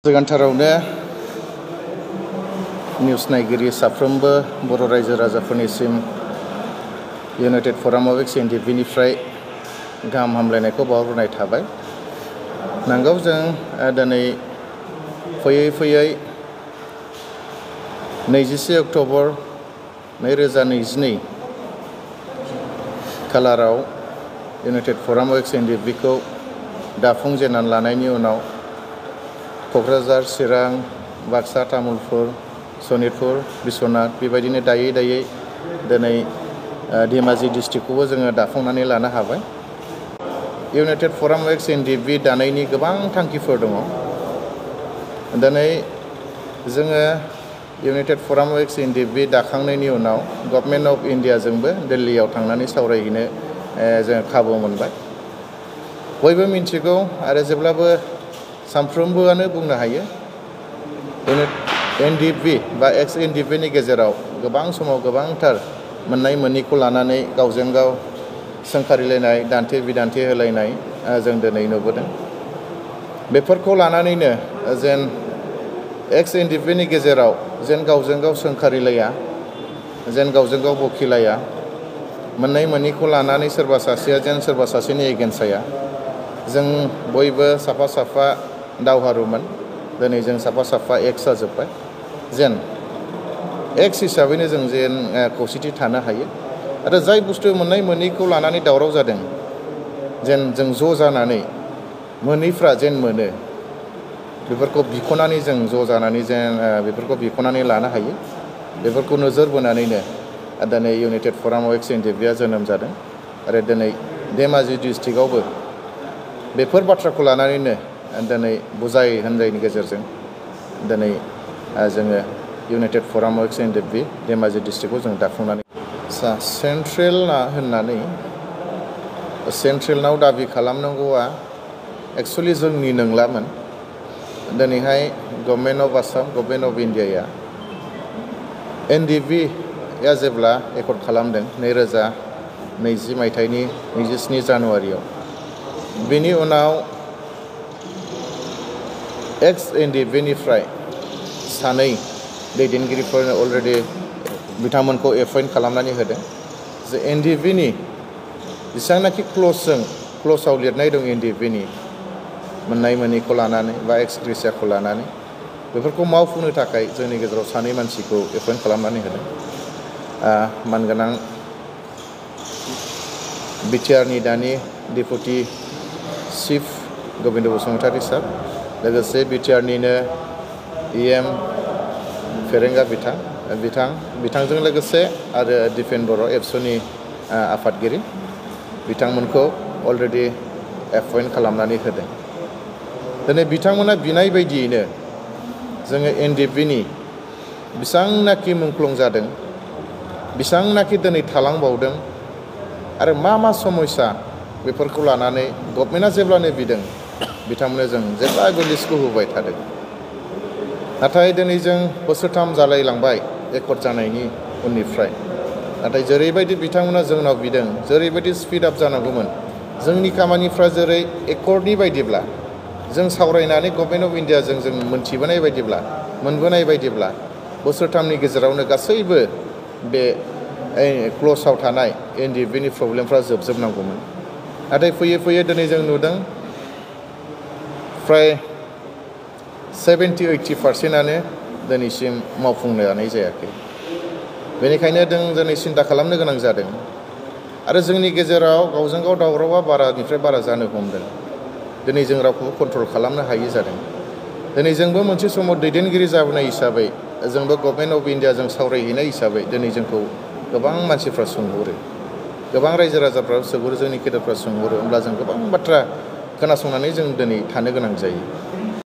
सिगांथारावनो news नायगिरि साफ्रोमबो बर' रायजो राजाफोरनिसिम इउनाइटेड फराम अफ एक्स एनडिएफबिनिफ्राय गाहाम हामलायनायखौ बावहरनाय थाबाय। नंगौ जों दिनै फैयै 21 अक्ट'बर 2022 खालाराव इउनाइटेड फराम अफ एक्स एनडिएफबिखौ दाफुंजेननानै लानायनि उनाव क'क्राझार, चिरां, बाक्सा, तामुलपुर, सनितपुर, बिश्वनाथ बेबायदिनो दायै दिनै धेमाजि डिस्ट्रिक्टखौबो जोङो दाफुंनानै लानो हाबाय। United forum of ex NDFB दानायनि गोबां थांखिफोर दङ। दिनै जोङो united forum of ex NDFB दाखांनायनि उनाव गभर्नमेन्ट अफ इन्डियाजोंबो दिल्लीयाव थांनानै सावरायहैनो जों खाबु मोनबाय। बयबो मिन्थिगौ आरो जेब्लाबो सानफ्रोमबोआनो बुंनो हायो एनडिएफबि बा एक्स एनडिएफबिनि गेजेराव गोबां समाव गोबांथार मोननाय मोनैखौ लानानै गावजों गाव सोंखारिलायनाय, दान्थे बिदान्थे होलायनाय जों दिनै नुबोदों। बेफोरखौ लानानैनो जेन एक्स एनडिएफबिनि गेजेराव जेन गावजों गाव सोंखारिलाया, जेन गावजों गाव बखिलाया, मोननाय मोनैखौ लानानै सोरबा सासेया जेन सोरबा सासेनि एगेन्स्ट जाया। जों बयबो साफा दावहारुमोन, दिनै जों साफा एक्स जाजोब्बाय। जेन एक्स हिसाबैनो जों जेन खौसेथि थानो हायो आरो जाय बुस्थु मोननाय मोनैखौ लानानै दावराव जादों जेन जों ज' जानानै मोनैफ्रा जेन मोनो, बेफोरखौ बिख'नानै जों ज' जानानै जेन बेफोरखौ बिख'नानै लानो हायो। बेफोरखौ नोजोर बोनानैनो दिनै इउनाइटेड फराम अफ एक्स एनडिएफबिआ जोनोम जादों आरो दिनै धेमाजि डिस्ट्रिक्टआवबो बेफोर बाथ्राखौ लानानैनो दिनै बुजाय होनजायनि गेजेरजों दिनै जोङो united forum of ex NDFB Dhemaji डिस्ट्रिक्टखौ जों दाफुंनानै सेन्ट्रेलनाव दाबि खालामनांगौआ एक्सुवेलि जोंनि नंलामोन। दिनैहाय government of Assam, government of इन्डियाया एनडिएफबिआ जेब्ला एकर्ड खालामदों 2020 मायथाइनि 27 जानुवारियाव, बेनि उनाव एक्स एनडिएफबिनिफ्राय सानै दैदेनगिरिफोरनो अलरेडि बिथांमोनखौ एपइन्ट खालामनानै होदों। जे एनडिएफबिनि जेसेबांनाखि क्ल'जआव लिरनाय दं एनडिएफबिनि मोननाय मोनैखौ लानानै बा एक्स ग्रेसियाखौ लानानै, बेफोरखौ मावफुंनो थाखाय जोंनि गेजेराव सानै मानसिखौ एपइन्ट खालामनानै होदों। मानगोनां बिटिआरनि दानि डेपुटि चिफ गबिन्द बसुमतारी सार, लोगोसे बिटिआरनिनो इएम फेरेंगा बिथांजों लोगोसे आरो दिपेन बर' एबसुनि आफादगिरि, बिथांमोनखौ अलरेडि एपइन्ट खालामनानै होदों। दिनै बिथांमोना बिनाय बायदियैनो जोङो एनडिएफबिनि बेसेबांनाखि मुंख्लं जादों, बेसेबांनाखि दिनै थालांबावदों आरो मा समस्या, बेफोरखौ लानानै गभर्नमेन्टआ जेब्लानो बिदों बिथांमोननो जों जेब्लाबो लिस्टखौ होबाय थादों। नाथाय दिनै जों बोसोरथाम जालायलांबाय एकर्ड जानायनि उननिफ्राय। नाथाय जेरैबायदि बिथांमोना जोंनाव बिदों, जेरैबायदि स्पिड आप जानांगौमोन, जोंनि खामानिफ्रा जेरै एकर्डनि बायदिब्ला जों सावरायनानै गभर्नमेन्ट अफ इन्डियाजों जों मोनबोनाय बायदिब्ला बोसोरथामनि गेजेरावनो गासैबो बे क्ल'जआव थानाय एनडिएफबिनि प्रब्लेमफ्रा जोबजोबनांगौमोन। नाथाय फैयै दिनै जों नुदों फ्राय 70-80% दिनैसिम मावफुंनो हानाय जायाखै। बेनिखायनो जों दिनै सिन्था खालामनो गोनां जादों आरो जोंनि गेजेराव गावजों गाव दावरावआ बारानिफ्राय बारा जानो हमदों। दिनै जों रावखौबो कन्ट्रल खालामनो हायि जादों। दिनै जोंबो मोनसे समाव दैदेनगिरि जाबोनाय हिसाबै, जोंबो गभर्नमेन्ट अफ इन्डियाजों सावरायहैनाय हिसाबै दिनै जोंखौ गोबां मानसिफ्रा सोंहरो, गोबां रायजो राजाफ्रा सोंहरो, जोंनि गेदेरफ्रा सोंहरो। होमब्ला जों गोबां बाथ्रा खोनासंनानै जों दिनै थानो गोनां जायो।